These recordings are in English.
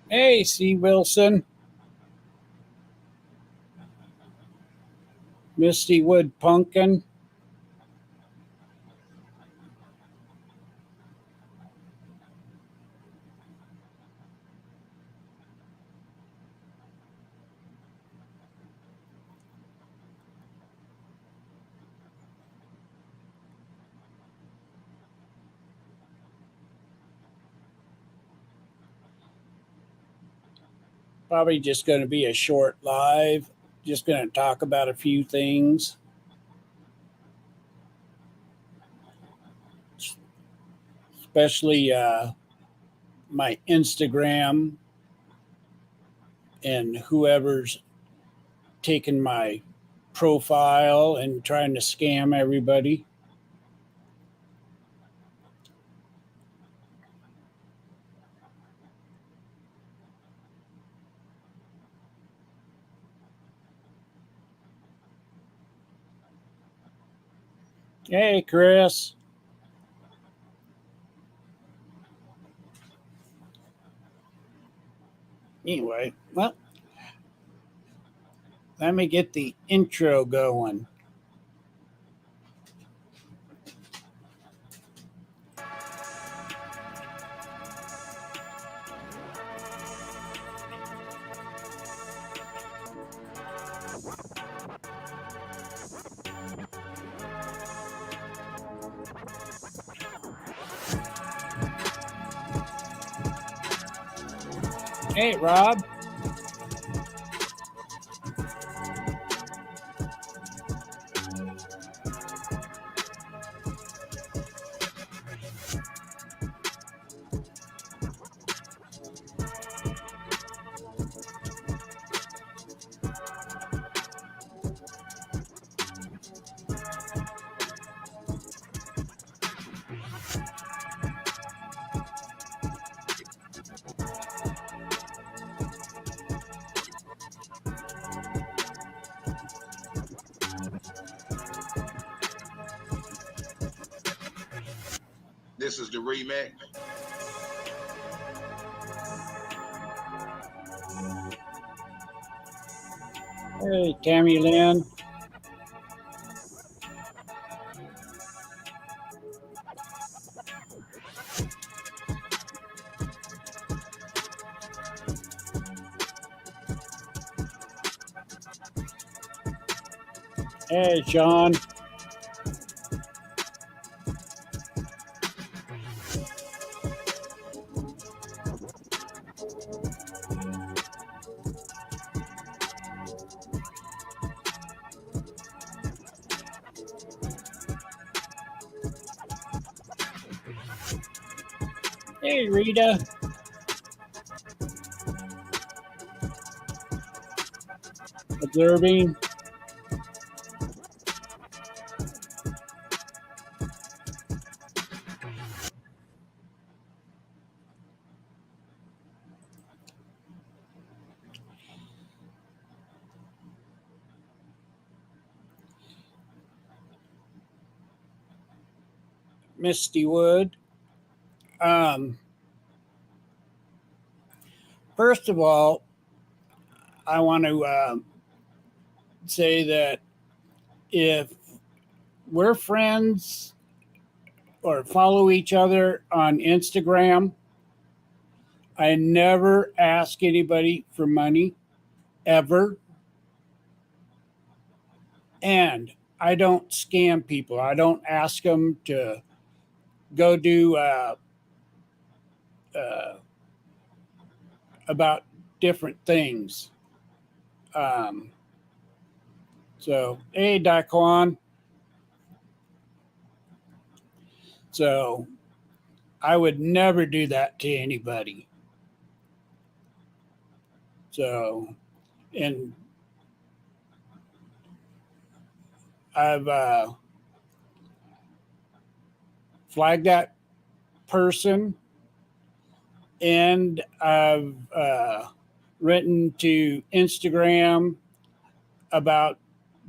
Hey, C. Wilson, Misty Wood Pumpkin. Probably just going to be a short live. Just going to talk about a few things, especially my Instagram and whoever's taking my profile and trying to scam everybody. Hey, Chris. Anyway, well, let me get the intro going. Hey, Rob. This is the remix. Hey, Tammy Lynn. Hey, Sean. Hey, Rita. Observing. Misty Wood. Um, First of all, I want to say that if we're friends or follow each other on Instagram, I never ask anybody for money ever. And I don't scam people. I don't ask them to go do uh, about different things. Um, so, hey, Daquan. So, I would never do that to anybody. So, and I've flagged that person and I've written to Instagram about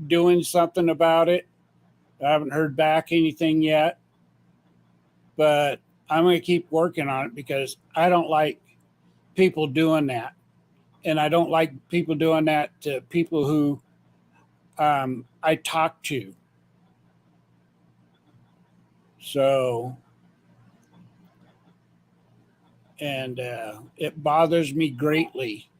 doing something about it. I haven't heard back anything yet, but I'm going to keep working on it because I don't like people doing that. And I don't like people doing that to people who I talk to. So, and it bothers me greatly.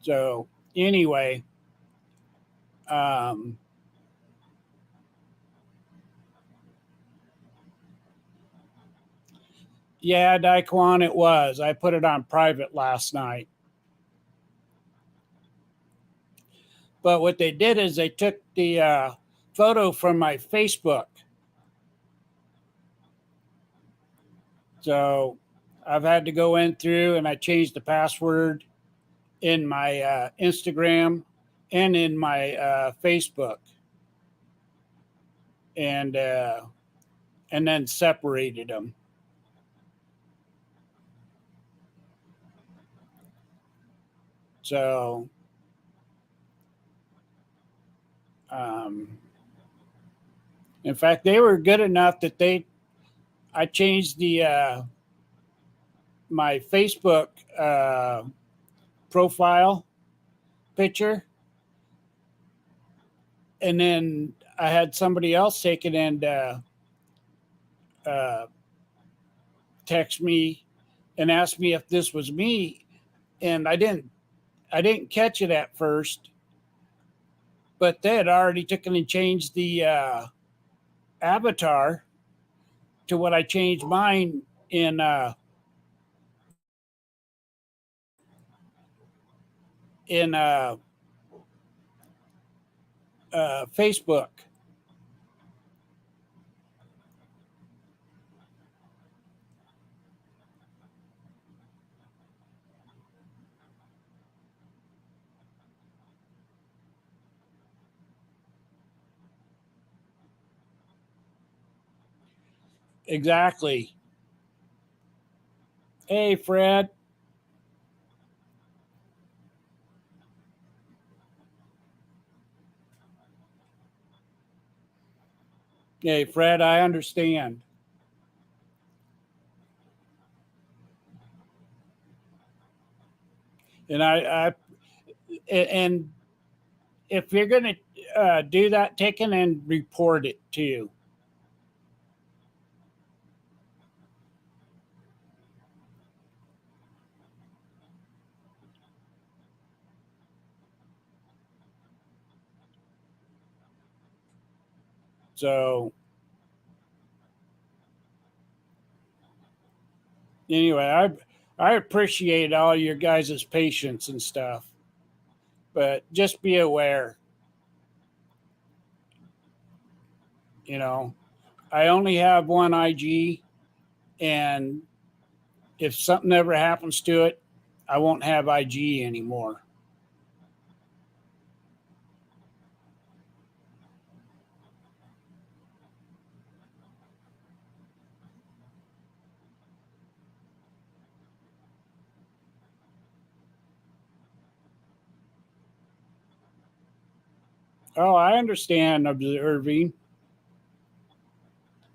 So, anyway, um, yeah, Daquan, it was. I put it on private last night. But what they did is they took the photo from my Facebook. So I've had to go in through and I changed the password in my Instagram and in my Facebook, and then separated them. So um, in fact, they were good enough that I changed the my Facebook profile picture, and then I had somebody else take it and uh, text me and ask me if this was me, and I didn't catch it at first, but they had already taken and changed the avatar to what I changed mine in in Facebook. Exactly. Hey, Fred. Hey, Fred. I understand, and and if you're gonna do that, take it and report it too. So anyway, I appreciate all your guys' patience and stuff, but just be aware. You know, I only have one IG, and if something ever happens to it, I won't have IG anymore. Oh, I understand observing.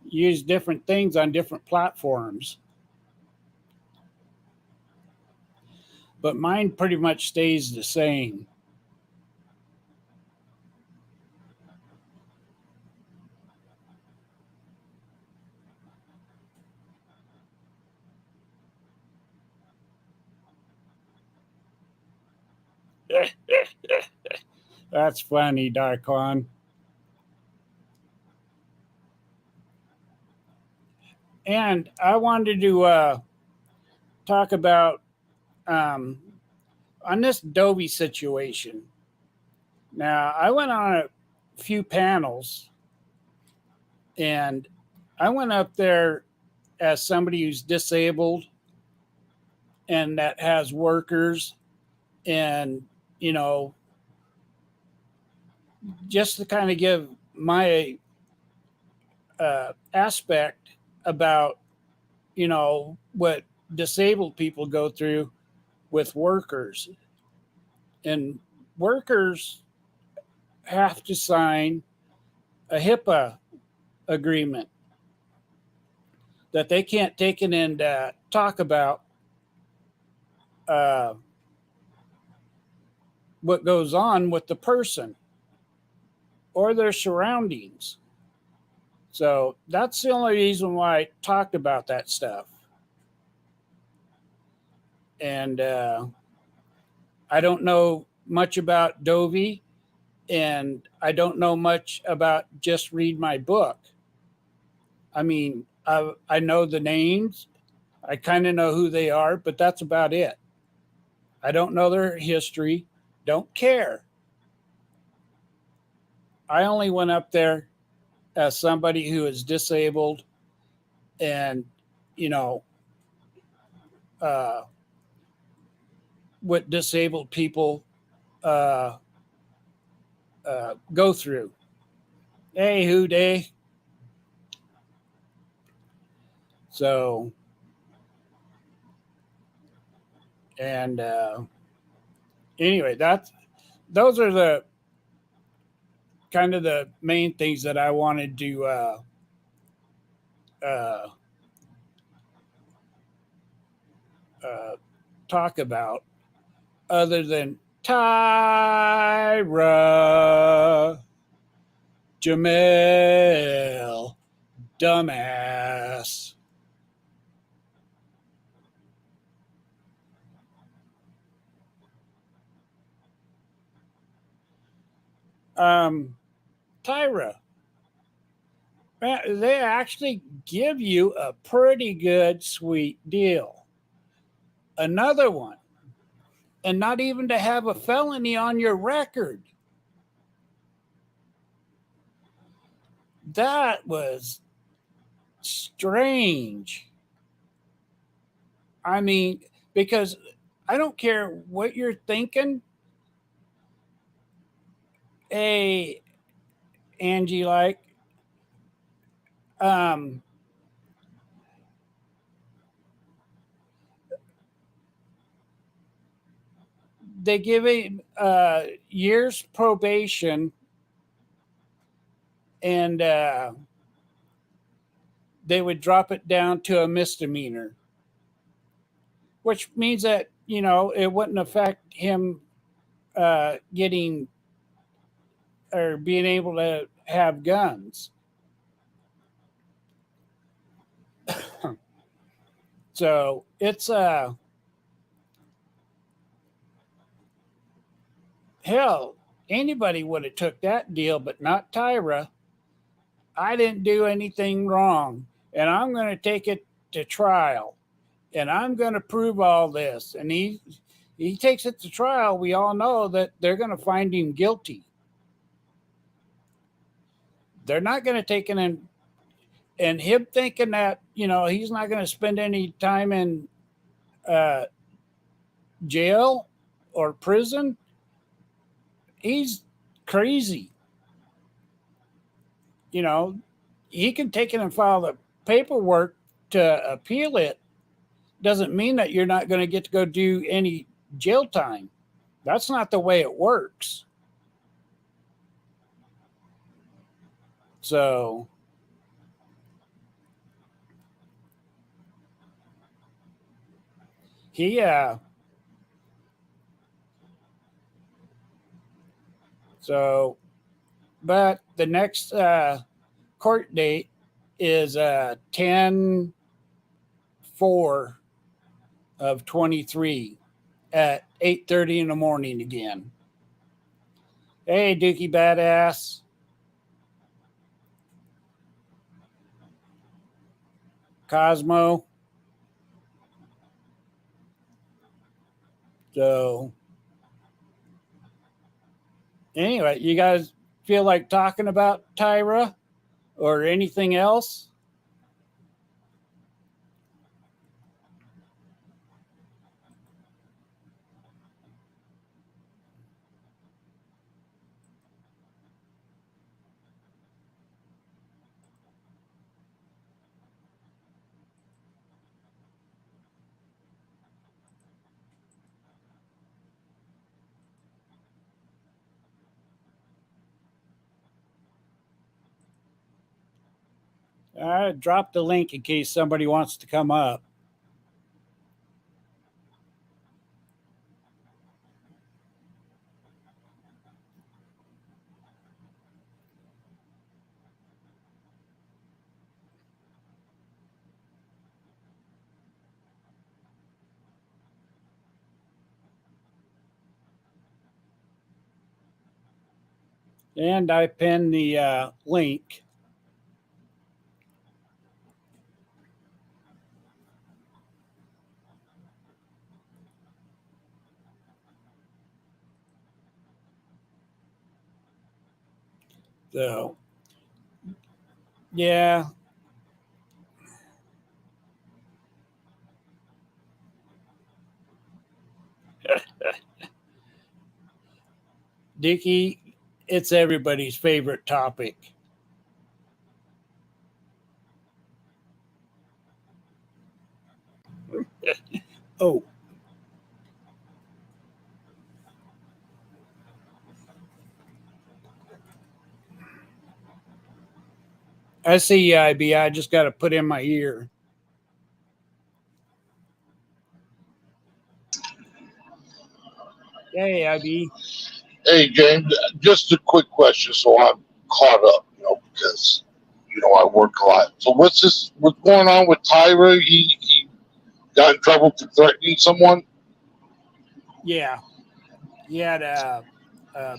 Use different things on different platforms, but mine pretty much stays the same. That's funny, Darkon. And I wanted to talk about um, on this Dovie situation. Now, I went on a few panels, and I went up there as somebody who's disabled and that has workers, and you know, just to kind of give my aspect about what disabled people go through with workers. And workers have to sign a HIPAA agreement that they can't take it and talk about uh, what goes on with the person or their surroundings. So that's the only reason why I talked about that stuff. And I don't know much about Dovie, and I don't know much about Just Read My Book. I mean, I know the names, I kind of know who they are, but that's about it. I don't know their history, don't care. I only went up there as somebody who is disabled and, you know, uh, what disabled people uh, go through. Hey, who day? So, and anyway, those are the kind of the main things that I wanted to uh, uh, talk about, other than Tyra Jamel, dumbass. Tyra, they actually give you a pretty good, sweet deal. Another one, and not even to have a felony on your record. That was strange. I mean, because I don't care what you're thinking. Hey, Angie, like, um, they give a year's probation, and they would drop it down to a misdemeanor, which means that, you know, it wouldn't affect him getting or being able to have guns. So it's hell, anybody would have took that deal, but not Tyra. I didn't do anything wrong, and I'm going to take it to trial, and I'm going to prove all this. And he takes it to trial. We all know that they're going to find him guilty. They're not going to take it in, and him thinking that, you know, he's not going to spend any time in uh, jail or prison. He's crazy. You know, he can take it and file the paperwork to appeal it. Doesn't mean that you're not going to get to go do any jail time. That's not the way it works. So he so but the next court date is 10/4 of 23 at 8:30 in the morning again. Hey, Dookie Badass. Cosmo. So anyway, you guys feel like talking about Tyra or anything else? Drop the link in case somebody wants to come up. And I pinned the link. So, yeah. Dickie, it's everybody's favorite topic. Oh, I see you, IB. I just got to put in my ear. Hey, IB. Hey, James, just a quick question so I'm caught up, because, I work a lot. So what's going on with Tyra? He got in trouble for threatening someone? Yeah. He had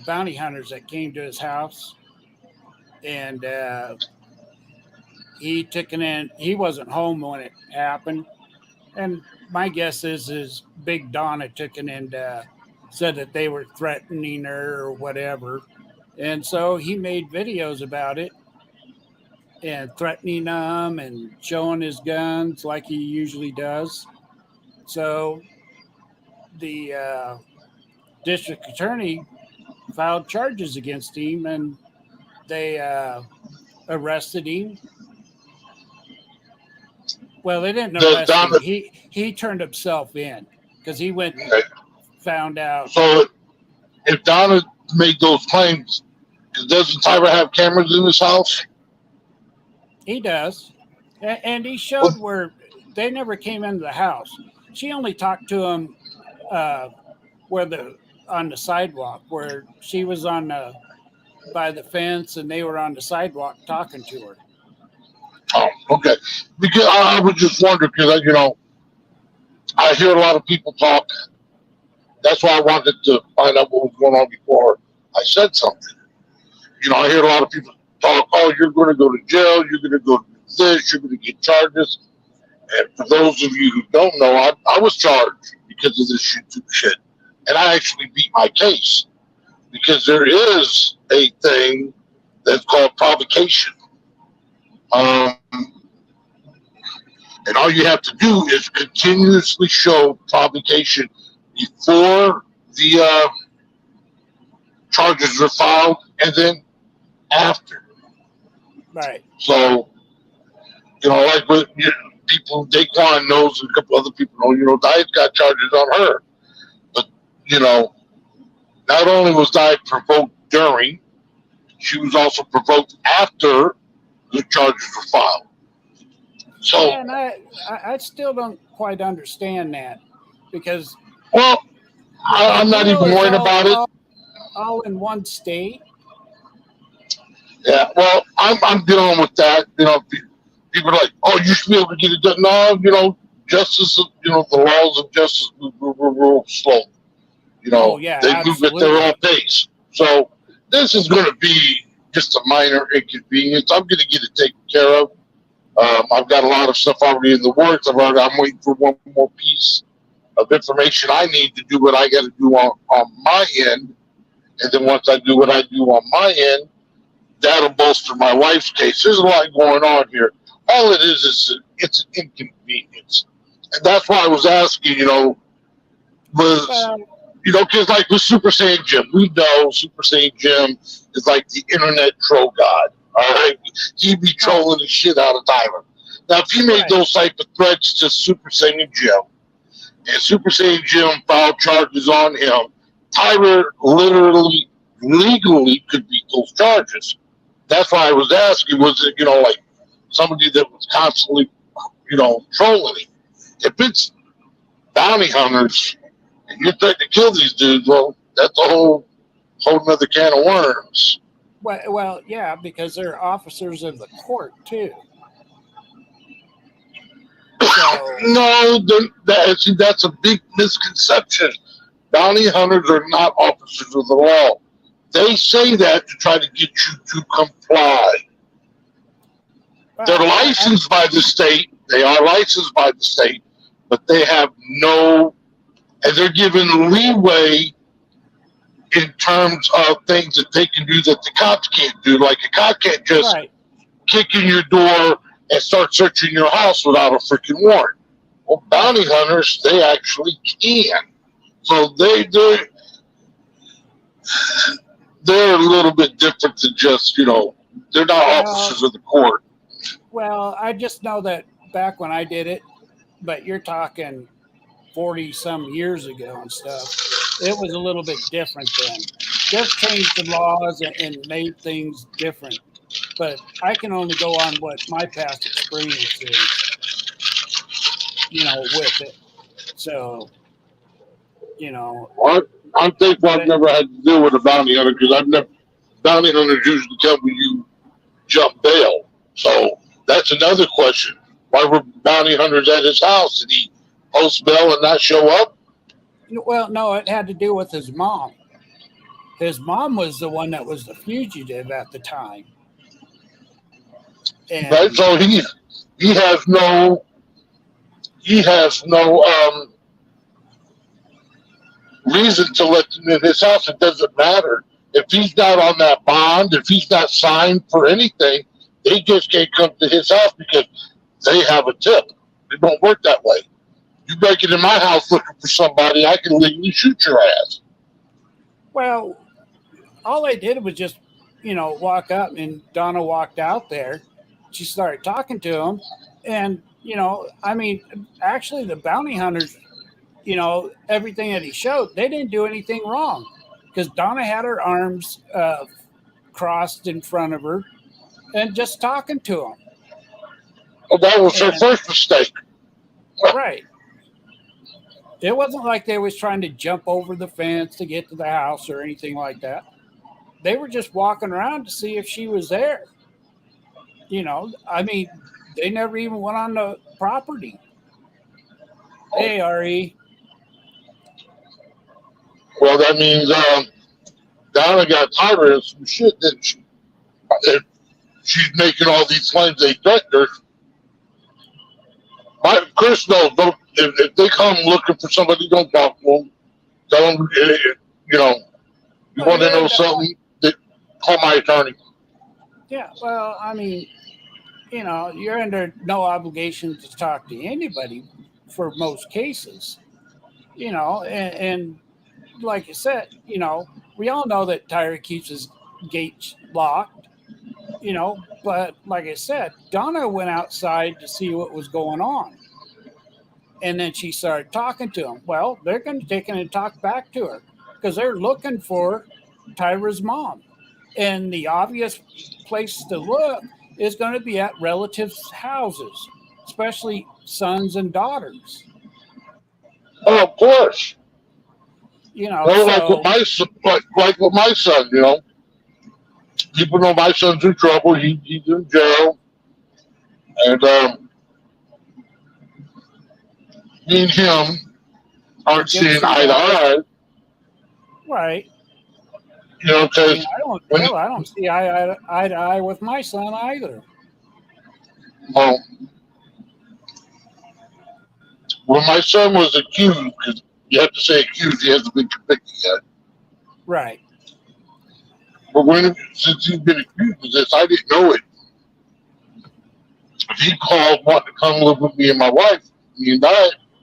bounty hunters that came to his house, and he took in. He wasn't home when it happened, and my guess is Big Donna took it and said that they were threatening her or whatever, and so he made videos about it and threatening them and showing his guns like he usually does. So the district attorney filed charges against him, and they arrested him. Well, they didn't The arrest him. Donna, He turned himself in because he went and okay. found out. So if Donna made those claims, doesn't Tyra have cameras in his house? He does, and he What? showed where they never came into the house. She only talked to him where the on the sidewalk, where she was on the by the fence, and they were on the sidewalk talking to her. Oh, okay. Because I was just wondering, because, I hear a lot of people talk. That's why I wanted to find out what was going on before I said something. I hear a lot of people talk, oh, you're going to go to jail, you're going to go to this, you're going to get charges. And for those of you who don't know, I was charged because of this YouTube shit. And I actually beat my case because there is a thing that's called provocation. Um, and all you have to do is continuously show provocation before the charges are filed and then after. Right. So, like with people, Daquan knows and a couple other people know, Diet got charges on her. But, not only was Diet provoked during, she was also provoked after the charges were filed. So, Yeah, and I still don't quite understand that because well, the I'm not jail even is worried about it. all in one state. Yeah, well, I'm dealing with that. People are like, oh, you should be able to get it done. No, justice, the laws of justice move real slow. Oh yeah, They move at their own absolutely. pace. So this is going to be just a minor inconvenience. I'm going to get it taken care of. I've got a lot of stuff already in the works. I'm waiting for one more piece of information I need to do what I got to do on my end. And then once I do what I do on my end, that'll bolster my wife's case. There's a lot going on here. All it is it's an inconvenience. And that's why I was asking, was, Well, because like with Super Saiyan Jim, we know Super Saiyan Jim is like the internet troll god. All right? He'd be trolling the shit out of Tyler. Now, if he made right. those type of threats to Super Saiyan Jim, and Super Saiyan Jim filed charges on him, Tyler literally, legally could beat those charges. That's why I was asking, was it, like somebody that was constantly, trolling him. If it's bounty hunters and you're trying to kill these dudes, well, that's a whole nother can of worms. Well, yeah, because they're officers of the court too. So No, that's a big misconception. Bounty hunters are not officers of the law. They say that to try to get you to comply. They're licensed by the state. They are licensed by the state, but they have and they're given leeway in terms of things that they can do that the cops can't do. Like a cop can't just kick in your door and start searching your house without a freaking warrant. Well, bounty hunters, they actually can. So they're a little bit different than just, they're not officers of the court. Well, I just know that back when I did it, but you're talking 40 some years ago and stuff, it was a little bit different then. They've changed the laws and made things different. But I can only go on what my past experience is, with it. So, I'm thankful I've never had to deal with a bounty hunter because bounty hunters usually come when you jump bail. So that's another question. Why were bounty hunters at his house? Did he post bail and not show up? Well, no, it had to do with his mom. His mom was the one that was the fugitive at the time. And, right, so he has no reason to let them in his house. It doesn't matter if he's not on that bond, if he's not signed for anything. They just can't come to his house because they have a tip. It don't work that way. You break into my house looking for somebody, I can legally shoot your ass. Well, all they did was just, walk up, and Donna walked out there. She started talking to him, and actually the bounty hunters, everything that he showed, they didn't do anything wrong because Donna had her arms crossed in front of her and just talking to him. Well, that was her first mistake. Right. It wasn't like they was trying to jump over the fence to get to the house or anything like that. They were just walking around to see if she was there. They never even went on the property. Hey, Ari. Well, that means Donna got tired of some shit, didn't she? If she's making all these claims they threatened her. Chris knows, if they come looking for somebody, don't talk to them. Tell them, you want to know something, call my attorney. Yeah, well, you're under no obligation to talk to anybody for most cases, and like I said, we all know that Tyra keeps his gates locked, but like I said, Donna went outside to see what was going on. And then she started talking to him. Well, they're going to take in and talk back to her because they're looking for Tyra's mom. And the obvious place to look is going to be at relatives' houses, especially sons and daughters. Oh, of course. Well, like with my son, people know my son's in trouble. He's in jail. And me and him aren't seeing eye to eye. Right. Because I don't see eye to eye with my son either. Well, when my son was accused, because you have to say accused, he hasn't been convicted yet. Right. But since he's been accused of this, I didn't know it. If he called wanting to come live with me and my wife, me and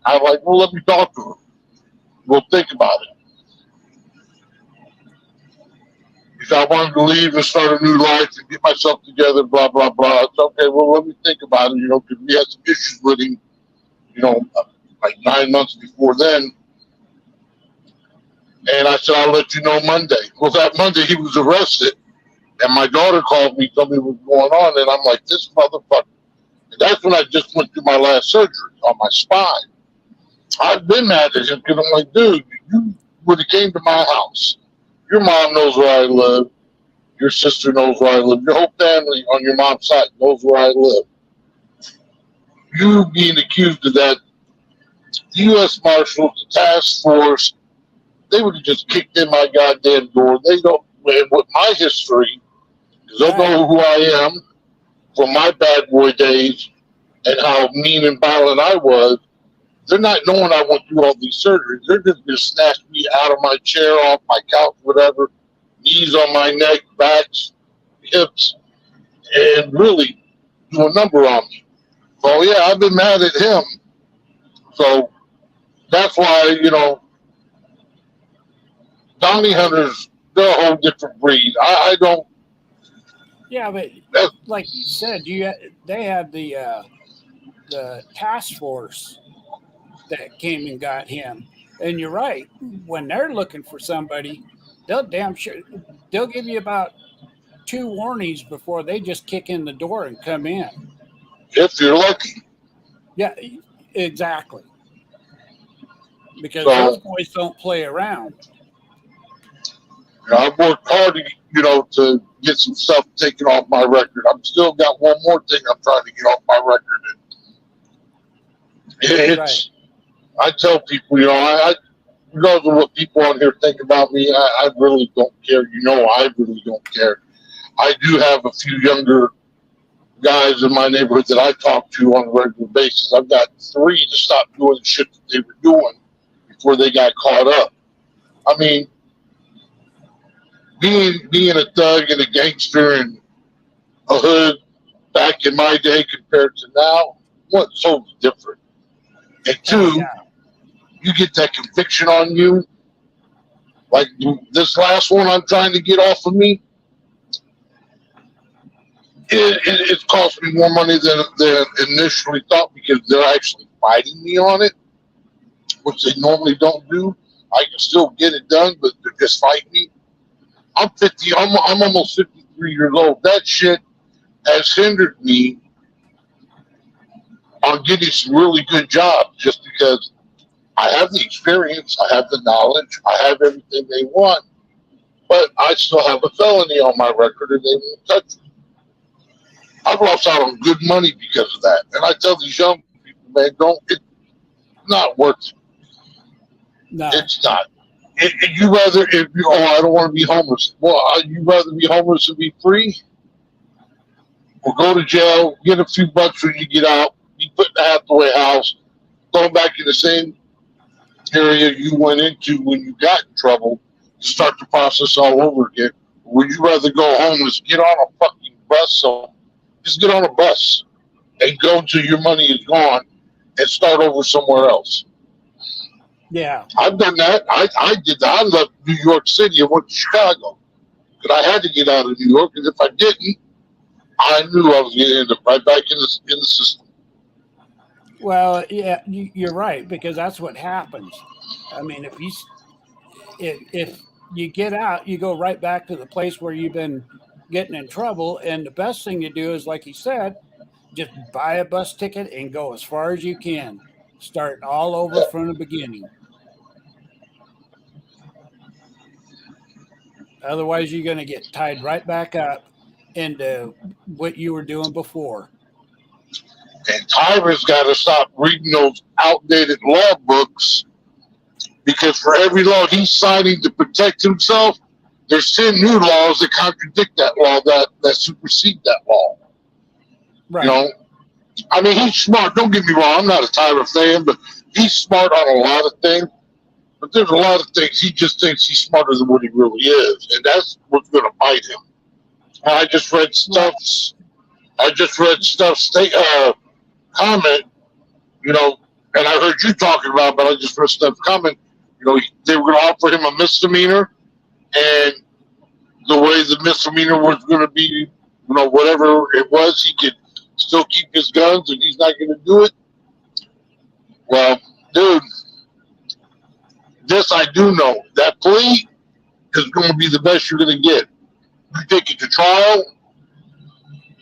I'm like, well, let me talk to him. We'll think about it. If I wanted to leave and start a new life and get myself together, blah, blah, blah. It's okay, well, let me think about it, because we had some issues with him, like 9 months before then. And I said, I'll let you know Monday. Well, that Monday he was arrested, and my daughter called me, told me what was going on, and I'm like, this motherfucker. And that's when I just went through my last surgery on my spine. I've been mad at him because I'm like, dude, you would have came to my house. Your mom knows where I live. Your sister knows where I live. Your whole family on your mom's side knows where I live. You being accused of that, the U.S. Marshals, the task force, they would have just kicked in my goddamn door. They don't, and with my history, they'll know who I am from my bad boy days and how mean and violent I was. They're not knowing I went through all these surgeries. They're just going to snatch me out of my chair, off my couch, whatever, knees on my neck, backs, hips, and really do a number on me. So, yeah, I've been mad at him. So that's why, bounty hunters, they're a whole different breed. I don't. Yeah, but like you said, they had the task force that came and got him. And you're right. When they're looking for somebody, they'll give you about 2 warnings before they just kick in the door and come in. If you're lucky. Yeah, exactly. Because those boys don't play around. I've worked hard to get some stuff taken off my record. I've still got one more thing I'm trying to get off my record. It's, right. I tell people, I regardless of what people on here think about me, I really don't care. I really don't care. I do have a few younger guys in my neighborhood that I talk to on a regular basis. I've got 3 to stop doing the shit that they were doing before they got caught up. I mean, being a thug and a gangster in a hood back in my day compared to now, what's so different? And 2, you get that conviction on you. Like this last one I'm trying to get off of me, it cost me more money than initially thought because they're actually fighting me on it, which they normally don't do. I can still get it done, but they're just fighting me. I'm 50. I'm almost 53 years old. That shit has hindered me on getting some really good jobs just because I have the experience, I have the knowledge, I have everything they want, but I still have a felony on my record and they won't touch me. I've lost out on good money because of that. And I tell these young people, man, it's not worth it. No. It's not. You rather, I don't want to be homeless. Well, you rather be homeless and be free? Or go to jail, get a few bucks when you get out, be put in a halfway house, go back in the same area you went into when you got in trouble to start the process all over again? Or would you rather go homeless, get on a fucking bus? So just get on a bus and go until your money is gone and start over somewhere else. Yeah. I've done that. I did that. I left New York City and went to Chicago. But I had to get out of New York, and if I didn't, I knew I was going to end up right back in the system. Well, yeah, you're right, because that's what happens. I mean, if you get out, you go right back to the place where you've been getting in trouble. And the best thing to do is, like you said, just buy a bus ticket and go as far as you can. Start all over from the beginning. Otherwise, you're going to get tied right back up into what you were doing before. And Tyra's got to stop reading those outdated law books because for every law he's signing to protect himself, there's 10 new laws that contradict that law, that supersede that law. Right. I mean, he's smart. Don't get me wrong. I'm not a Tyra fan, but he's smart on a lot of things. But there's a lot of things he just thinks he's smarter than what he really is, and that's what's going to bite him. I just read Stuff's comment, and I heard you talking about it, but I just read Stuff's comment. They were going to offer him a misdemeanor, and the way the misdemeanor was going to be, whatever it was, he could still keep his guns, and he's not going to do it. Well, dude, this I do know. That plea is going to be the best you're going to get. You take it to trial,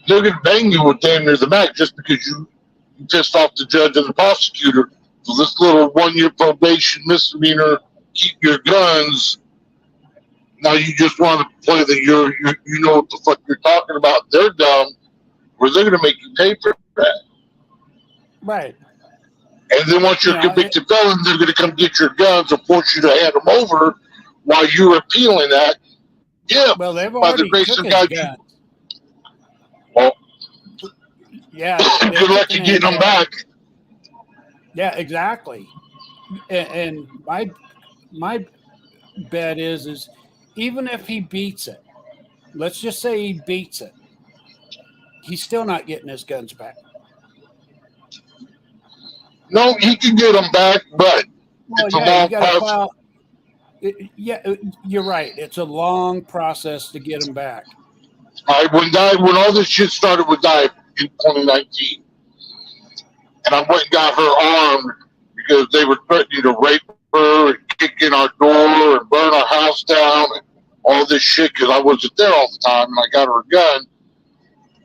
they're gonna bang you with damn near the max just because you pissed off the judge and the prosecutor for this little 1 year probation misdemeanor. Keep your guns. Now you just want to play that you know what the fuck you're talking about. They're dumb, where they're gonna make you pay for that. Right. And then once you're convicted felon, they're gonna come get your guns and force you to hand them over while you're appealing that. Yeah, Well, they've by the already grace took of his God, guns. well, Yeah, good luck in getting them back. Yeah, exactly. And my bet is even if he beats it, let's just say he beats it, he's still not getting his guns back. No, he can get them back, but it's a long process. You're right. It's a long process to get them back. When all this shit started with Dovie in 2019, and I went and got her armed because they were threatening to rape her and kick in our door and burn our house down and all this shit because I wasn't there all the time, and I got her a gun.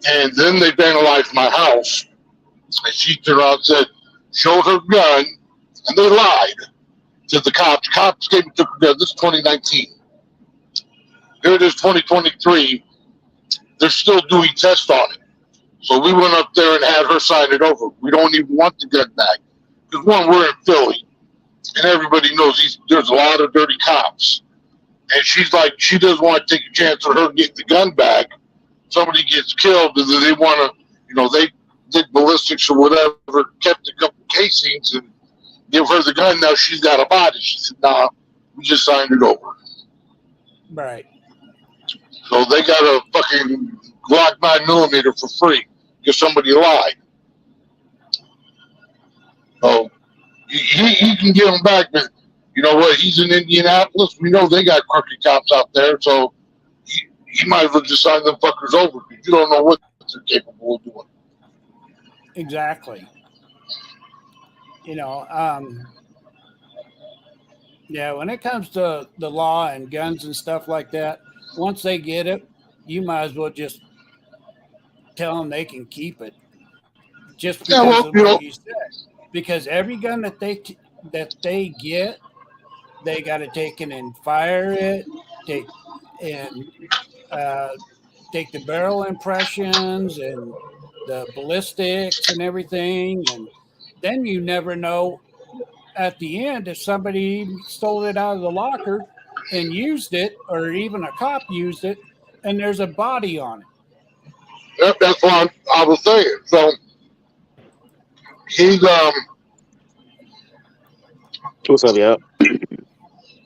And then they vandalized my house, and she turned around and said, showed her gun, and they lied to the cops. Cops came and took her gun. This is 2019. Here it is, 2023. They're still doing tests on it. So we went up there and had her sign it over. We don't even want the gun back. Because one, we're in Philly, and everybody knows there's a lot of dirty cops. And she's like, she doesn't want to take a chance of her getting the gun back. Somebody gets killed, and then they want to, they did ballistics or whatever, kept a couple casings, and give her the gun. Now she's got a body. She said, nah, we just signed it over. Right. So they got a fucking Glock 9mm for free because somebody lied. So he can get them back, but you know what? He's in Indianapolis. We know they got crooked cops out there, so he might as well just sign them fuckers over because you don't know what they're capable of doing. Exactly. When it comes to the law and guns and stuff like that, once they get it, you might as well just tell them they can keep it. Just because of what you said. Because every gun that they get, they got to take it and fire it, take the barrel impressions and the ballistics and everything, and then you never know at the end if somebody stole it out of the locker and used it, or even a cop used it, and there's a body on it. Yep, that's what I was saying. So he's what's up, y'all?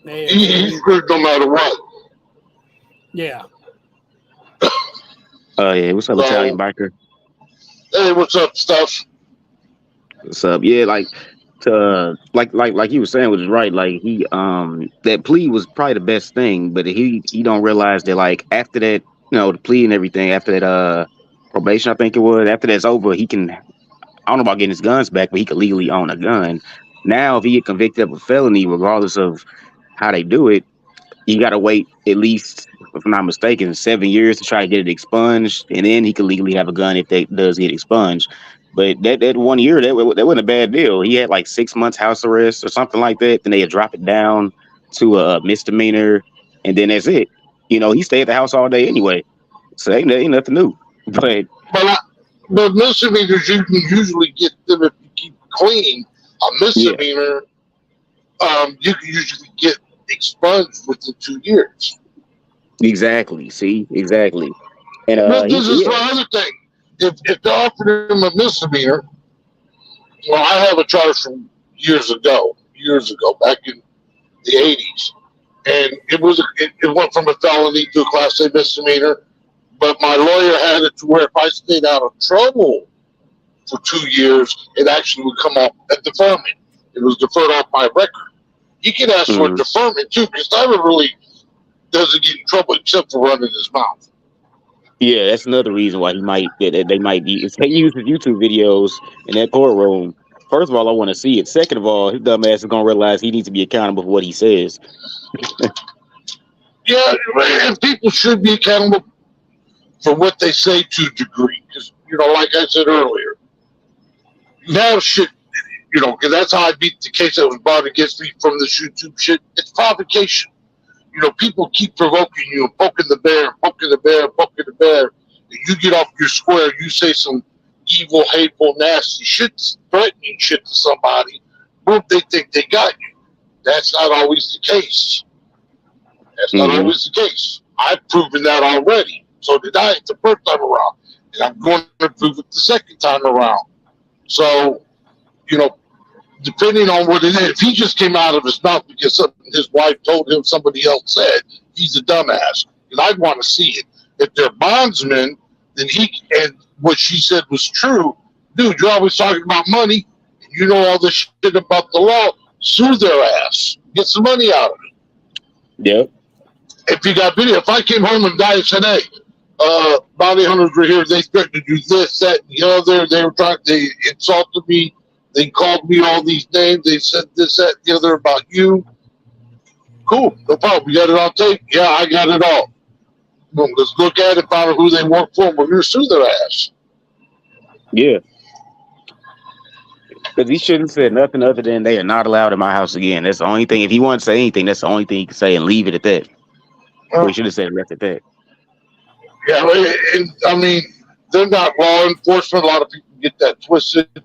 He's screwed no matter what. Yeah. Yeah, what's up, Italian biker? Hey, what's up, Stuff? What's up? Yeah, like you were saying, was right. Like he that plea was probably the best thing, but he don't realize that like after that, the plea and everything, after that probation, I think it was, after that's over, he can, I don't know about getting his guns back, but he could legally own a gun. Now if he get convicted of a felony, regardless of how they do it, you gotta wait at least, if I'm not mistaken, 7 years to try to get it expunged, and then he could legally have a gun if that does get expunged. But that 1 year, that wasn't a bad deal. He had like 6 months house arrest or something like that. Then they had dropped it down to a misdemeanor, and then that's it. He stayed at the house all day anyway, so ain't nothing new. But misdemeanors, you can usually get them if you keep clean. A misdemeanor, you can usually get expunged within 2 years. Exactly. See, exactly. And this is the other thing. If they're offering him a misdemeanor, well, I have a charge from years ago, back in the 80s, and it went from a felony to a Class A misdemeanor. But my lawyer had it to where if I stayed out of trouble for 2 years, it actually would come off a deferment. It was deferred off my record. You can ask for a deferment too, because Tyra really doesn't get in trouble except for running his mouth. Yeah, that's another reason why they might if they use his YouTube videos in that courtroom. First of all, I want to see it. Second of all, his dumb ass is gonna realize he needs to be accountable for what he says. Yeah, and people should be accountable for what they say to a degree. Because, like I said earlier, you have shit, because that's how I beat the case that was brought against me from this YouTube shit. It's provocation. People keep provoking you and poking the bear, poking the bear, poking the bear. And you get off your square, you say some evil, hateful, nasty shit, threatening shit to somebody. Boom, they think they got you. That's not always the case. That's not always the case. I've proven that already. So did I the first time around. And I'm going to prove it the second time around. So, depending on what it is, if he just came out of his mouth because something his wife told him somebody else said, he's a dumbass. And I'd want to see it. If they're bondsmen, then and what she said was true. Dude, you're always talking about money. And you know all this shit about the law. Sue their ass. Get some money out of it. Yep. If you got video, if I came home and died and said, hey, bounty hunters were here, they threatened to do this, that, and the other, they insulted me, they called me all these names, they said this, that, and the other about you. Cool, no problem. You got it on tape? Yeah, I got it all. Boom, let's look at it, find out who they work for, and we're going to sue their ass. Yeah. Because he shouldn't have said nothing other than they are not allowed in my house again. That's the only thing. If he wanted to say anything, that's the only thing he could say and leave it at that. We should have said left at that. Yeah, and I mean, they're not law enforcement. A lot of people get that twisted. I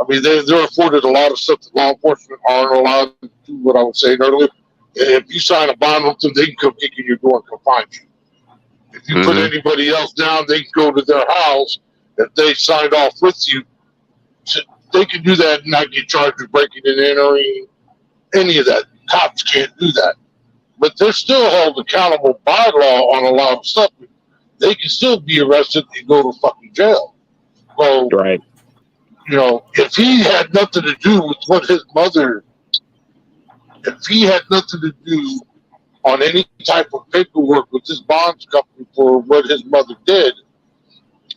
mean, they're afforded a lot of stuff that law enforcement aren't allowed to do, what I was saying earlier. If you sign a bond with them, they can come kick in your door and come find you. If you put anybody else down, they can go to their house. If they signed off with you, they can do that and not get charged with breaking and entering, any of that. Cops can't do that. But they're still held accountable by law on a lot of stuff. They can still be arrested and go to fucking jail. So, right. If he had nothing to do with what his mother, if he had nothing to do on any type of paperwork with his bonds company for what his mother did,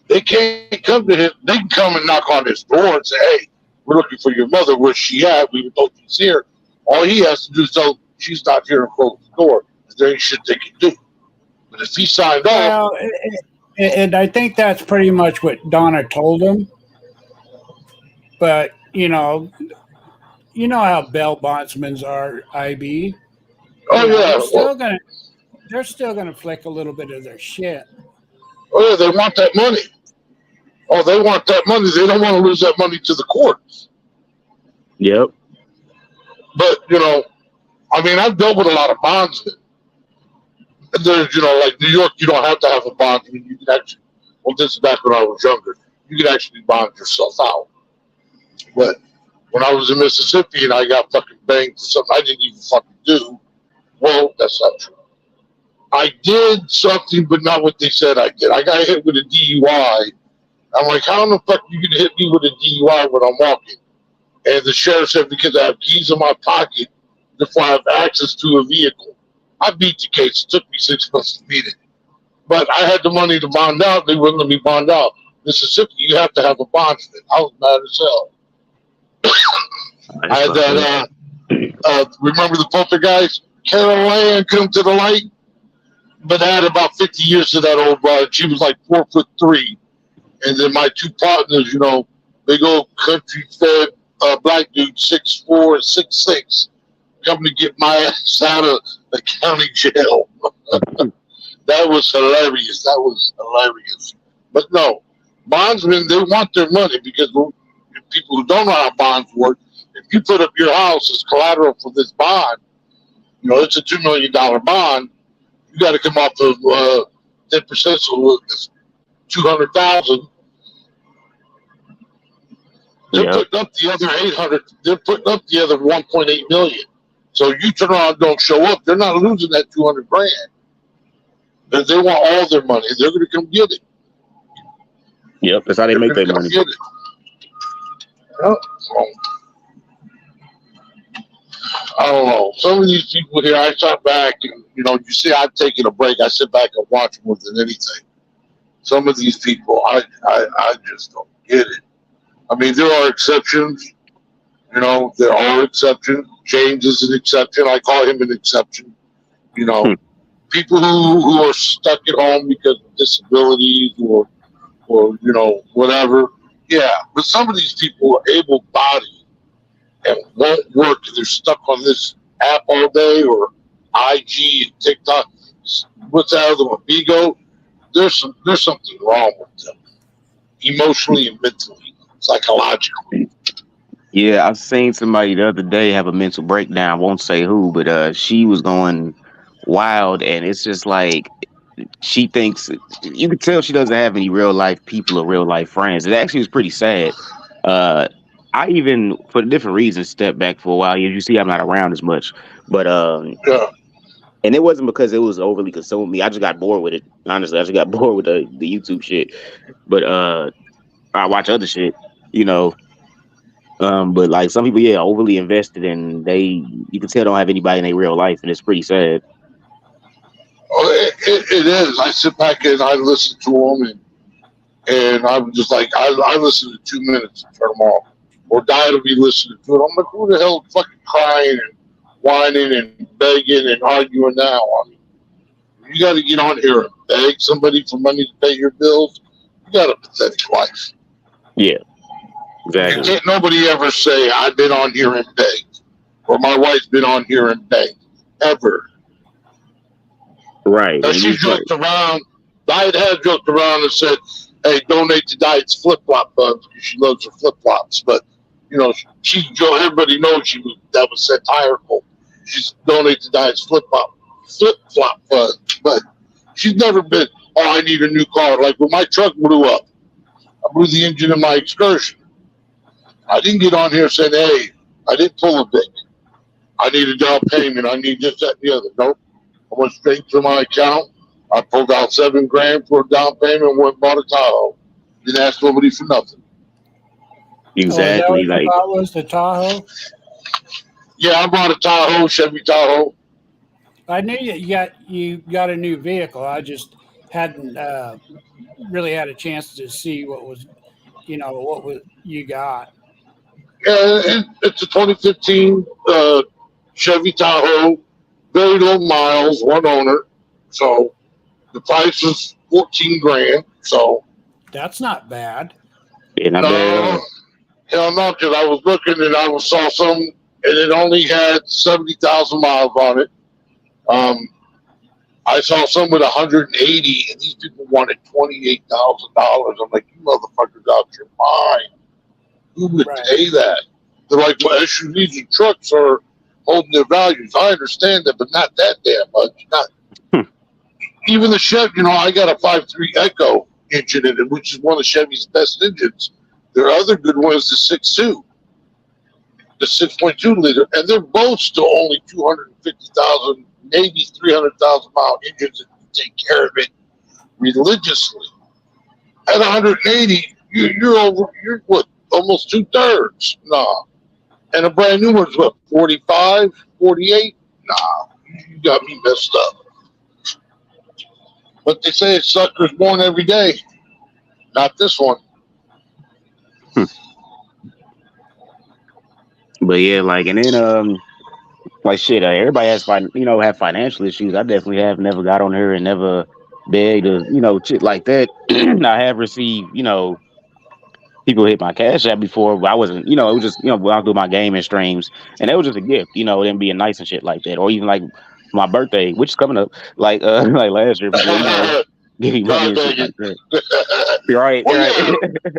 they can't come to him. They can come and knock on his door and say, hey, we're looking for your mother. Where's she at? We were told she's here. All he has to do is tell she's not here and close the door. There ain't shit they can do. But if he signed off. Well, and I think that's pretty much what Donna told him. But, you know how bail bondsmen are, IB. Oh, yeah. They're still gonna flick a little bit of their shit. Oh, yeah, they want that money. Oh, they want that money. They don't want to lose that money to the courts. Yep. But, I've dealt with a lot of bondsmen. There's, like New York, you don't have to have a bond. I mean, you can actually, this is back when I was younger, you can actually bond yourself out. But when I was in Mississippi and I got fucking banged for something I didn't even fucking do, well, that's not true. I did something, but not what they said I did. I got hit with a DUI. I'm like, how in the fuck are you going to hit me with a DUI when I'm walking? And the sheriff said, because I have keys in my pocket, therefore I have access to a vehicle. I beat the case. It took me 6 months to beat it. But I had the money to bond out. They wouldn't let me bond out. Mississippi, you have to have a bondsman. I was mad as hell. I had that, remember the poltergeist? Carol Ann come to the light? But I had about 50 years to that old bride. She was like 4'3". And then my two partners, big old country fed black dude, 6'4" and 6'6", come to get my ass out of the county jail. That was hilarious. But no, bondsmen, they want their money because people who don't know how bonds work, if you put up your house as collateral for this bond, it's a $2 million bond, you got to come off of 10%, so it's $200,000. They're putting up the other 800. They're putting up the other 1.8 million. So you turn around and don't show up, they're not losing that $200,000. They want all their money. They're going to come get it. Yep, that's how they make their money. Get it. Well, I don't know. Some of these people here, I sat back and, you see I've taken a break. I sit back and watch more than anything. Some of these people, I just don't get it. I mean, there are exceptions. There are exceptions. James is an exception. I call him an exception. people who are stuck at home because of disabilities or whatever. Yeah, but some of these people are able-bodied and won't work because they're stuck on this app all day or IG and TikTok. What's that other one? Bigo. There's something wrong with them, emotionally and mentally, psychologically. Yeah, I've seen somebody the other day have a mental breakdown. I won't say who, but she was going wild, and it's just like she thinks you could tell she doesn't have any real life people or real life friends. It actually was pretty sad. Uh, I even, for different reasons, stepped back for a while. You see, I'm not around as much, but Yeah. and it wasn't because it was overly consuming me. I just got bored with it. Honestly, I just got bored with the YouTube shit. But I watch other shit, you know. But like some people, yeah, overly invested, and you can tell don't have anybody in their real life, and it's pretty sad. Oh, it is. I sit back and I listen to them, and I'm just like, I listen to 2 minutes and turn them off. Or Diet will be listening to it. I'm like, who the hell is fucking crying and whining and begging and arguing now? I mean, you got to get on here and beg somebody for money to pay your bills. You got a pathetic life. Yeah, You exactly. can't nobody ever say, I've been on here and begged, or my wife's been on here and begged, ever. Right, Now, and she it's like, joked around. Diet has joked around and said, hey, donate to Diet's flip flop funds because she loves her flip flops. But, everybody knows that was satirical. She's donate to Diet's flip flop fund. But she's never been, oh, I need a new car. Like when my truck blew up, I blew the engine in my Excursion. I didn't get on here saying, hey, I didn't pull a bit. I need a down payment. I need this, that, and the other. Nope. I went straight to my account. I pulled out $7,000 for a down payment and went and bought a Tahoe. Didn't ask nobody for nothing. Oh, is that exactly, what you like, bought was the Tahoe? Yeah, I bought a Tahoe, Chevy Tahoe. I knew you got a new vehicle. I just hadn't really had a chance to see what was you got. And it's a 2015 Chevy Tahoe, very low miles, one owner. So the price was $14,000. So That's not bad. yeah, not bad at no, all. hell no, because I was looking and saw some, and it only had 70,000 miles on it. I saw some with 180, and these people wanted $28,000. I'm like, you motherfuckers out your mind. Who would Right. pay that? They're like, well, SUVs and trucks are holding their values. I understand that, but not that damn much. Not even the Chevy. I got a 5.3 Echo engine in it, which is one of Chevy's best engines. Their other good one is the 6.2, the 6.2 liter, and they're both still only 250,000, maybe 300,000 mile engines if you take care of it religiously. At 180, you're what, almost 2/3? Nah. And a brand new one's what, 45, 48? Nah, you got me messed up. But they say it's suckers born every day. Not this one. But yeah, like, and then like shit, everybody has have financial issues. I definitely have never got on here and never begged or shit like that. I have received people hit my cash app before, but I wasn't, it was just, when I do my gaming streams, and it was just a gift, them being nice and shit like that, or even like my birthday, which is coming up, like like last year, people, give me money God and shit dang like it. that. You're right, Well, you're right.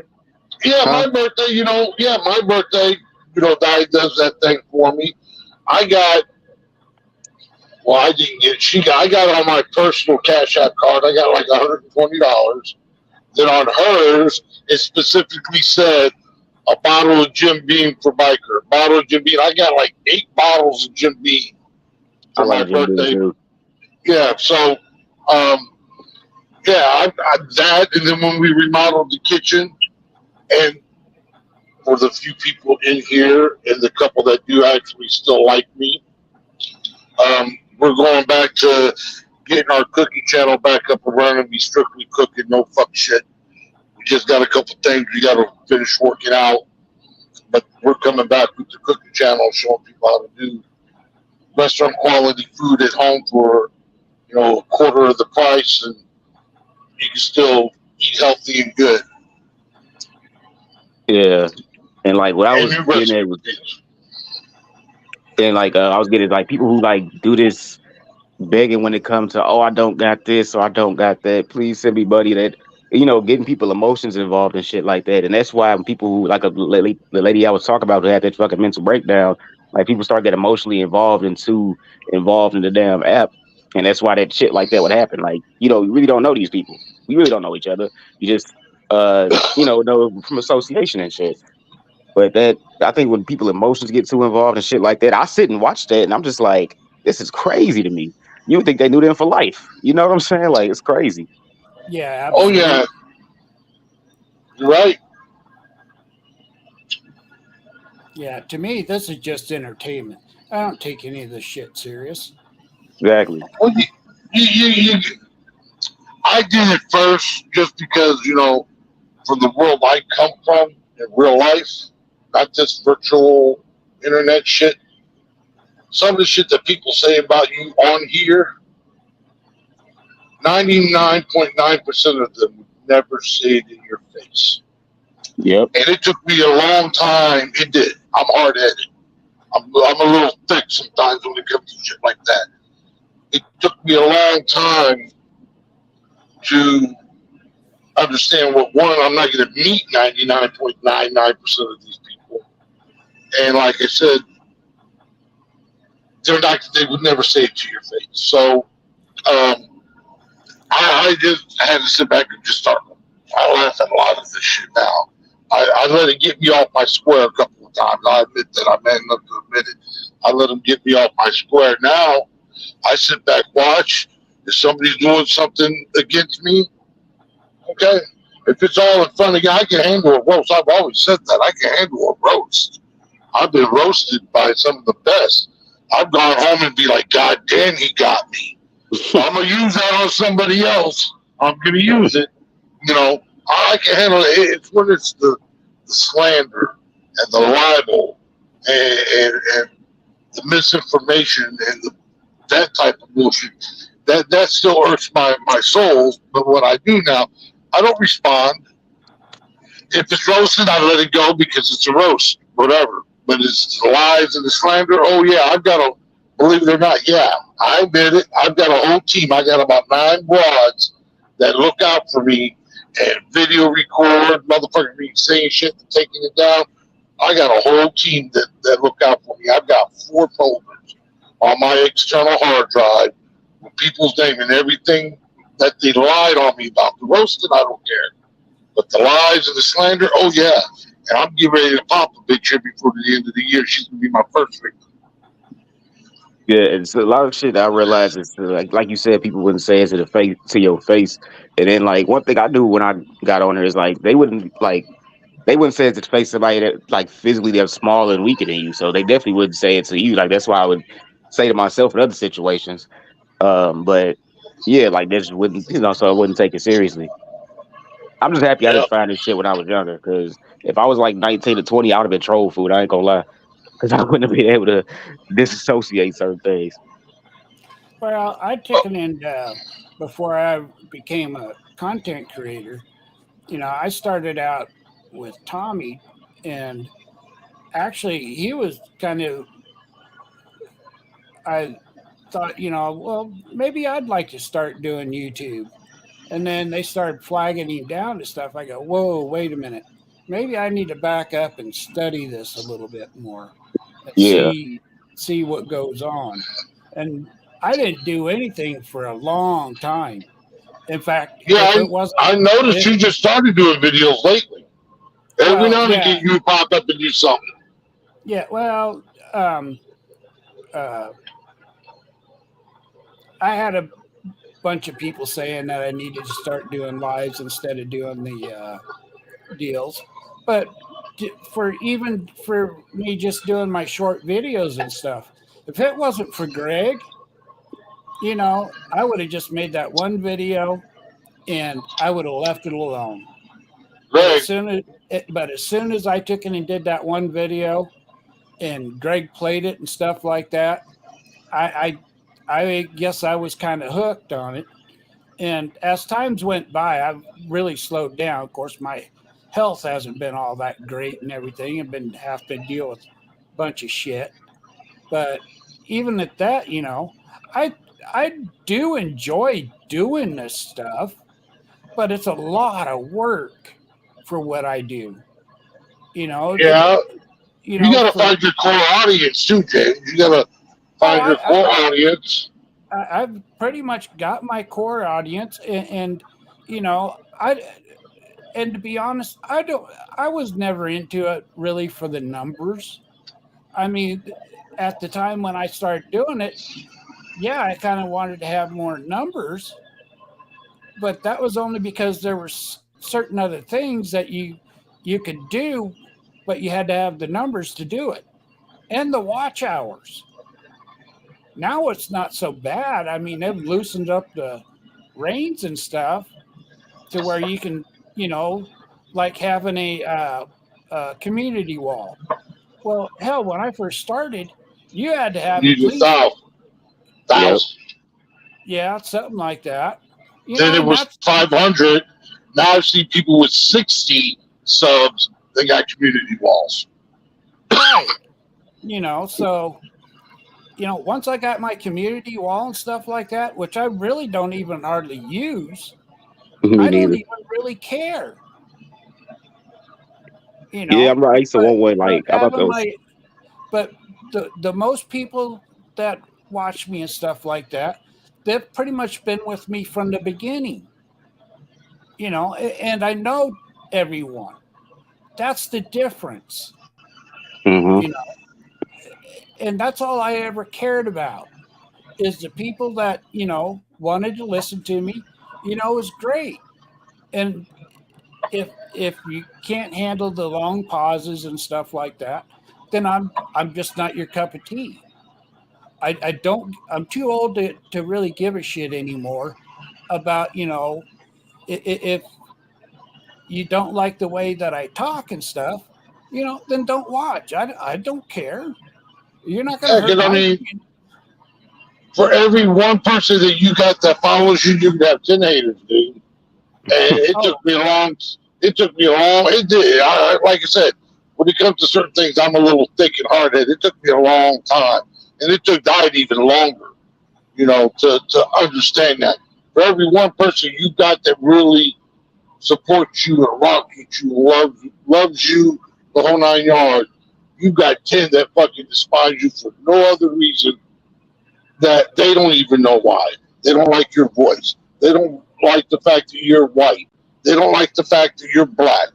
yeah, Huh? my birthday, my birthday, Di does that thing for me. I got, well, I didn't get, I got on my personal Cash App card, I got like $120. Then on hers, it specifically said a bottle of Jim Beam for biker. Bottle of Jim Beam. I got like 8 bottles of Jim Beam I for my like Jim Beam birthday. too. Yeah, so I that, and then when we remodeled the kitchen, and for the few people in here and the couple that do actually still like me, we're going back to getting our cooking channel back up and running. Be strictly cooking, no fuck shit. We just got a couple things we got to finish working out, but we're coming back with the cooking channel, showing people how to do restaurant quality food at home for a quarter of the price, and you can still eat healthy and good. Yeah, and like what I And was new getting at was, recipes. and like I was getting like people who like do this begging when it comes to, oh, I don't got this or I don't got that. Please send me money. That, getting people emotions involved and shit like that. And that's why when people who like the lady I was talking about who had that fucking mental breakdown, like people start getting emotionally involved in the damn app. And that's why that shit like that would happen. Like, you really don't know these people. We really don't know each other. You just know from association and shit. But that, I think when people emotions get too involved and shit like that, I sit and watch that and I'm just like, this is crazy to me. You would think they knew them for life. You know what I'm saying? Like, it's crazy. Yeah, Oh yeah, absolutely. you're right. Yeah, to me, this is just entertainment. I don't take any of this shit serious. Exactly. Well, you, I did it first just because from the world I come from in real life, not this virtual internet shit. Some of the shit that people say about you on here, 99.9% of them would never say it in your face. Yep. And it took me a long time. It did. I'm hard headed. I'm a little thick sometimes when it comes to shit like that. It took me a long time to understand one, I'm not going to meet 99.99% of these people. And like I said, they would never say it to your face. So I just had to sit back and just start. I laugh at a lot of this shit now. I let it get me off my square a couple of times. I admit that. I'm man enough to admit it. I let them get me off my square. Now I sit back, watch. If somebody's doing something against me, okay. If it's all in front of you, I can handle a roast. I've always said that. I can handle a roast. I've been roasted by some of the best. I've gone home and be like, God damn, he got me. I'm gonna use that on somebody else. I'm gonna use it. I can handle it. It's when it's the slander and the libel and the misinformation and that type of bullshit. That still hurts my soul. But what I do now, I don't respond. If it's roasted, I let it go because it's a roast, whatever. But it's the lies and the slander. Oh yeah, I've got a believe it or not. Yeah, I admit it. I've got a whole team. I got about 9 broads that look out for me and video record, motherfucker me saying shit and taking it down. I got a whole team that look out for me. I've got 4 folders on my external hard drive with people's name and everything that they lied on me about. The roasting, I don't care. But the lies and the slander, oh yeah. And I'm getting ready to pop a bitch here before the end of the year. She's gonna be my first victim. Yeah, it's a lot of shit that I realize is like you said, people wouldn't say it to your face. And then like one thing I knew when I got on here is like they wouldn't say it to face somebody that like physically they're smaller and weaker than you. So they definitely wouldn't say it to you. Like that's why I would say to myself in other situations. But yeah, like they just wouldn't, so I wouldn't take it seriously. I'm just happy I Yeah. didn't find this shit when I was younger. Because if I was like 19 to 20, I would have been troll food. I ain't gonna lie. Because I wouldn't have been able to disassociate certain things. Well, I'd taken in before I became a content creator. I started out with Tommy, and actually, he was kind of. I thought, well, maybe I'd like to start doing YouTube. And then they started flagging him down to stuff. I go, whoa, wait a minute. Maybe I need to back up and study this a little bit more and Yeah. see what goes on. And I didn't do anything for a long time. In fact, Yeah, if it wasn't, I noticed it, you just started doing videos lately. Every well, now and yeah, again, you pop up and do something. yeah, well, uh, I had a bunch of people saying that I needed to start doing lives instead of doing the deals. But for me just doing my short videos and stuff, if it wasn't for Greg, I would have just made that one video and I would have left it alone. But Greg, as soon as I took it and did that one video and Greg played it and stuff like that, I I guess I was kind of hooked on it. And as times went by, I've really slowed down. Of course, my health hasn't been all that great and everything. I've been have to deal with a bunch of shit. But even at that, I I do enjoy doing this stuff, but it's a lot of work for what I do. You know, it, Yeah, you you know, gotta for find your core audience too, James. You gotta oh, find your core audience. I've pretty much got my core audience, and you know, I and to be honest, I was never into it really for the numbers. I mean, at the time when I started doing it, yeah, I kind of wanted to have more numbers, but that was only because there were certain other things that you could do, but you had to have the numbers to do it and the watch hours. Now it's not so bad. I mean, they've loosened up the reins and stuff to where you can, you know, like having a community wall. Well, hell, when I first started, you had to have You at need least, Yep. 1,000. yeah, something like that. Then it And was that's 500. Now I see people with 60 subs. They got community walls. right. So once I got my community wall and stuff like that, which I really don't even hardly use, Me I don't neither. even really care. Yeah, I'm right. I used to But one way but like I thought having those. my but the most people that watch me and stuff like that, they've pretty much been with me from the beginning. And I know everyone. That's the difference. Hmm. You know, and that's all I ever cared about is the people that wanted to listen to me. Is great. And if you can't handle the long pauses and stuff like that, then I'm just not your cup of tea. I don't. I'm too old to really give a shit anymore about if you don't like the way that I talk and stuff, then don't watch. I don't care. You're not going to Yeah, hurt because I my mean, opinion. for every one person that you got that follows you, you can have 10 haters, dude. And it Oh, took me a long. It took me a long. It did. Like I said, when it comes to certain things, I'm a little thick and hard headed. It took me a long time, and it took Diet even longer, to understand that. For every one person you got that really supports you and rocks with you, loves you, the whole 9 yards, you got 10 that fucking despise you for no other reason that they don't even know why. They don't like your voice. They don't like the fact that you're white. They don't like the fact that you're black.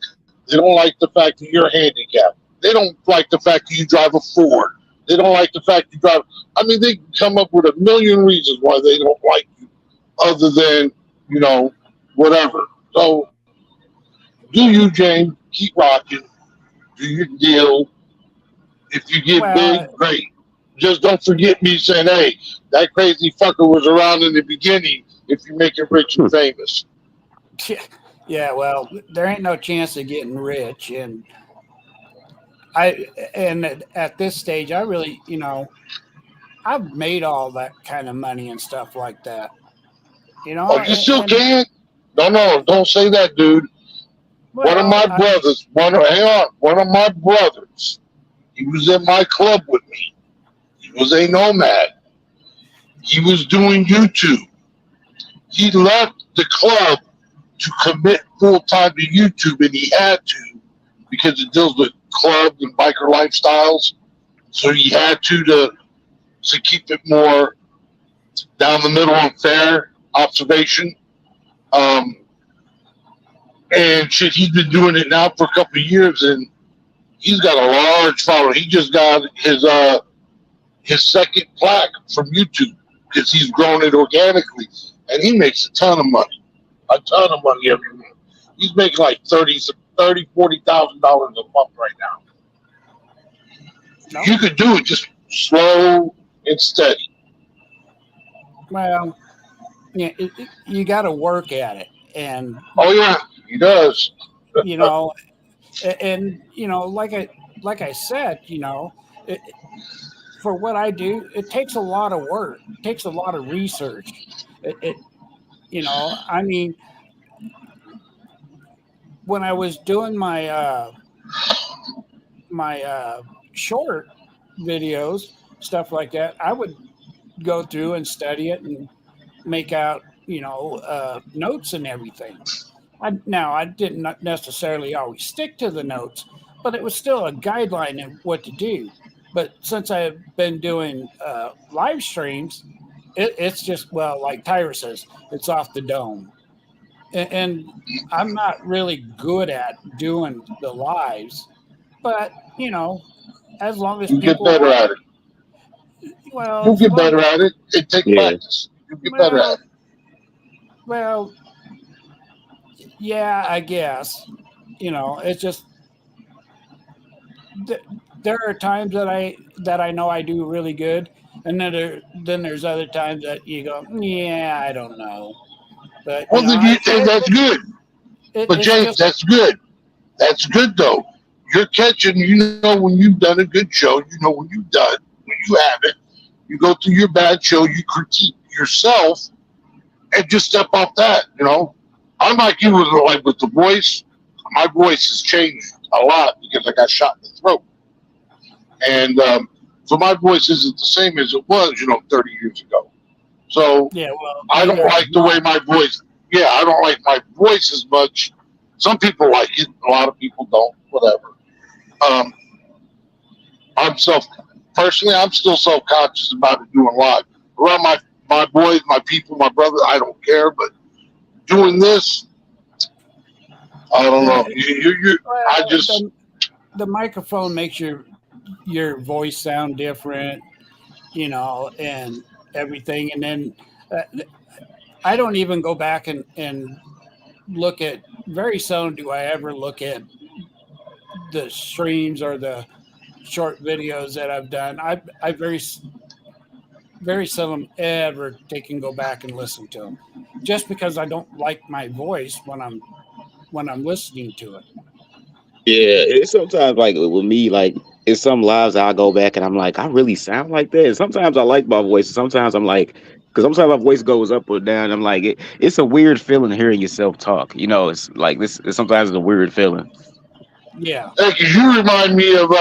They don't like the fact that you're handicapped. They don't like the fact that you drive a Ford. They don't like the fact you drive. I mean, they can come up with a million reasons why they don't like you, other than whatever. So do you, James? Keep rocking. Do your deal. If you get well, big, great. Just don't forget me saying, hey, that crazy fucker was around in the beginning if you make it rich and famous. yeah. Well, there ain't no chance of getting rich, and at this stage, I really, I've made all that kind of money and stuff like that. Oh, you still And can? No, no, don't say that, dude. One of well, my brothers, hang on, one of my brothers, he was in my club with me. He was a nomad. He was doing YouTube. He left the club to commit full time to YouTube, and he had to because it deals with clubs and biker lifestyles. So he had to keep it more down the middle and fair observation. Um, and shit, he's been doing it now for a couple of years, and he's got a large following. He just got his second plaque from YouTube because he's grown it organically, and he makes a ton of money every month. He's making like $40,000 a month right now. no, You could do it just slow and steady. well, yeah, you got to work at it, and Oh yeah, he does. you know, and like I said, it, for what I do, it takes a lot of work. It takes a lot of research. It I mean, when I was doing my short videos, stuff like that, I would go through and study it and make out, notes and everything. Now, I didn't necessarily always stick to the notes, but it was still a guideline of what to do. But since I've been doing live streams, it's just, well, like Tyra says, it's off the dome. And I'm not really good at doing the lives, but, as long as You get people better want, at it. well, You'll as get long, better at it. It takes Yeah. practice. You'll get better at well, it. well, yeah, I guess, it's just, th- there are times that I know I do really good, and then there's other times that you go, yeah, I don't know, but Well, then that's good. But it's James, just, that's good. That's good though. You're catching. You know when you've done a good show. You know when you've done when you haven't. You go through your bad show. You critique yourself and just step off that. Unlike you with the voice, my voice has changed a lot because I got shot in the throat, and so my voice isn't the same as it was, 30 years ago. So yeah, well, I don't neither is like the way my voice. Yeah, I don't like my voice as much. Some people like it. A lot of people don't. Whatever. Um, I'm self personally. I'm still self conscious about it doing live around my boys, my people, my brother. I don't care, but doing this, I don't know. the I well, just the microphone makes your voice sound different, and everything, and then uh, I don't even go back and look at. Very seldom do I ever look at the streams or the short videos that I've done. I very seldom ever take and go back and listen to them, just because I don't like my voice when I'm listening to it. Yeah, it's sometimes like with me, like it's some lives I go back and I'm like, I really sound like that. And sometimes I like my voice. And sometimes I'm like, because sometimes my voice goes up or down. I'm like, it's a weird feeling hearing yourself talk. It's like this. Sometimes it's a weird feeling. Yeah. because you remind me of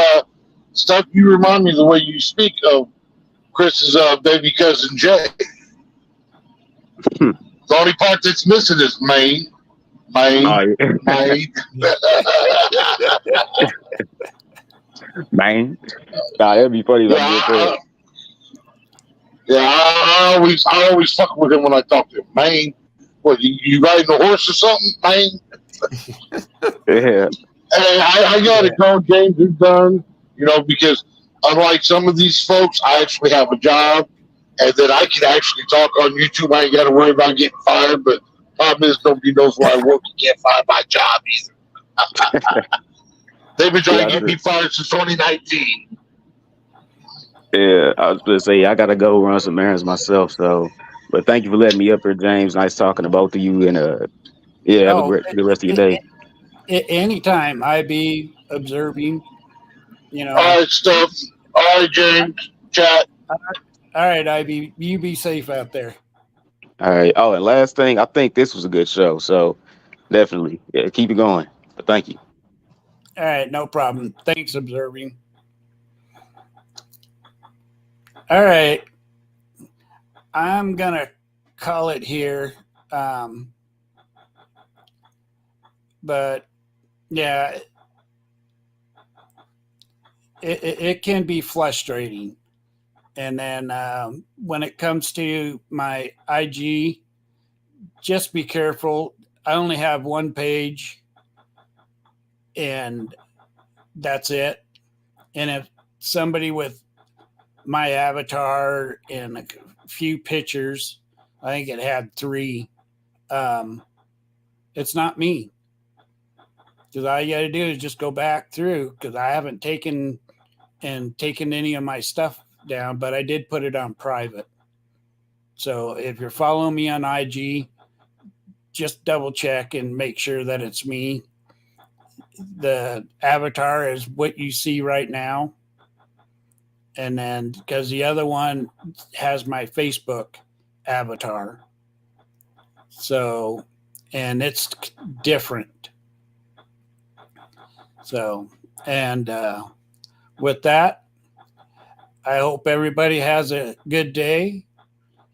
stuff. You remind me of the way you speak of Chris's baby cousin Jay. Hmm. The only part that's missing is Maine, Oh, Maine, yeah. Maine. Man, nah, that'd be funny if Yeah, I did that. I always fuck with him when I talk to him. Maine, what you riding a horse or something, Maine? Yeah, Hey, I got Yeah. to go. James is done. Because unlike some of these folks, I actually have a job, and that I can actually talk on YouTube. I ain't got to worry about getting fired. But problem is, nobody knows where I work. You can't find my job either. They've been yeah, trying to get me fired since 2019. yeah. I was gonna say I gotta go run some errands myself. So, but thank you for letting me up here, James. Nice talking to both of you, and yeah, have a Oh, great good rest of your day. anytime I be observing, you know. All right, stuff. All right, James. Chat. All right, Ivy, you be safe out there. All right. Oh, and last thing, I think this was a good show. So definitely, yeah, keep it going. But thank you. All right, no problem. Thanks, observing. All right, I'm gonna call it here. Um, but yeah, it can be frustrating. And then when it comes to my IG, just be careful. I only have one page, and that's it. And if somebody with my avatar and a few pictures, I think it had three, um, it's not me. Because all you got to do is just go back through, because I haven't taken any of my stuff down, but I did put it on private. So if you're following me on IG, just double check and make sure that it's me. The avatar is what you see right now. And then because the other one has my Facebook avatar. So, and it's different. So, and with that, I hope everybody has a good day.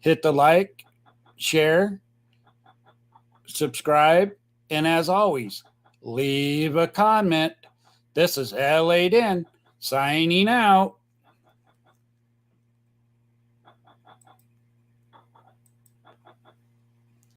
Hit the like, share, subscribe, and as always, leave a comment. This is LA Den signing out.